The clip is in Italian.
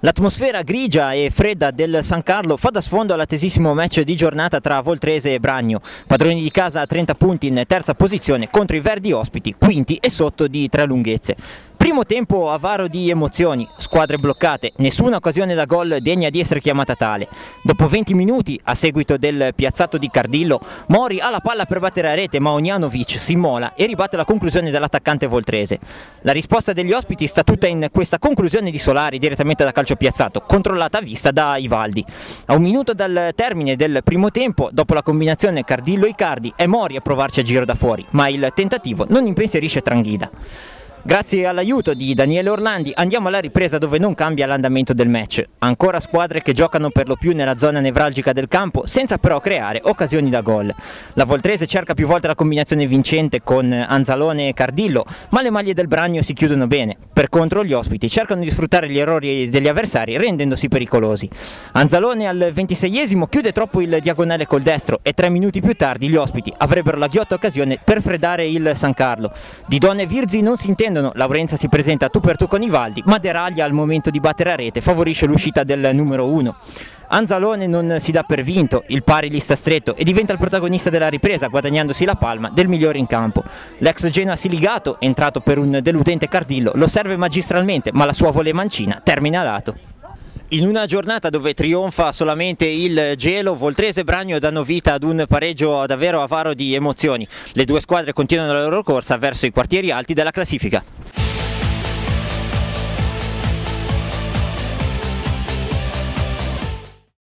L'atmosfera grigia e fredda del San Carlo fa da sfondo all'attesissimo match di giornata tra Voltrese e Bragno, padroni di casa a 30 punti in terza posizione contro i verdi ospiti, quinti e sotto di 3 lunghezze. Primo tempo avaro di emozioni, squadre bloccate, nessuna occasione da gol degna di essere chiamata tale. Dopo 20 minuti, a seguito del piazzato di Cardillo, Mori ha la palla per battere a rete ma Ognjanovic si immola e ribatte la conclusione dell'attaccante voltrese. La risposta degli ospiti sta tutta in questa conclusione di Solari direttamente da calcio piazzato, controllata a vista da Ivaldi. A un minuto dal termine del primo tempo, dopo la combinazione Cardillo-Icardi, è Mori a provarci a giro da fuori, ma il tentativo non impensierisce Tranghida. Grazie all'aiuto di Daniele Orlandi andiamo alla ripresa dove non cambia l'andamento del match. Ancora squadre che giocano per lo più nella zona nevralgica del campo senza però creare occasioni da gol. La Voltrese cerca più volte la combinazione vincente con Anzalone e Cardillo, ma le maglie del Bragno si chiudono bene. Per contro gli ospiti cercano di sfruttare gli errori degli avversari rendendosi pericolosi. Anzalone al 26esimo chiude troppo il diagonale col destro e 3 minuti più tardi gli ospiti avrebbero la ghiotta occasione per freddare il San Carlo. Didone e Virzi non si intendono. Laurenza si presenta tu per tu con Ivaldi, ma deraglia al momento di battere a rete, favorisce l'uscita del numero 1. Anzalone non si dà per vinto, il pari gli sta stretto e diventa il protagonista della ripresa, guadagnandosi la palma del migliore in campo. L'ex Genoa Siligato, entrato per un deludente Cardillo, lo serve magistralmente, ma la sua volée mancina termina a lato. In una giornata dove trionfa solamente il gelo, Voltrese e Bragno danno vita ad un pareggio davvero avaro di emozioni. Le due squadre continuano la loro corsa verso i quartieri alti della classifica.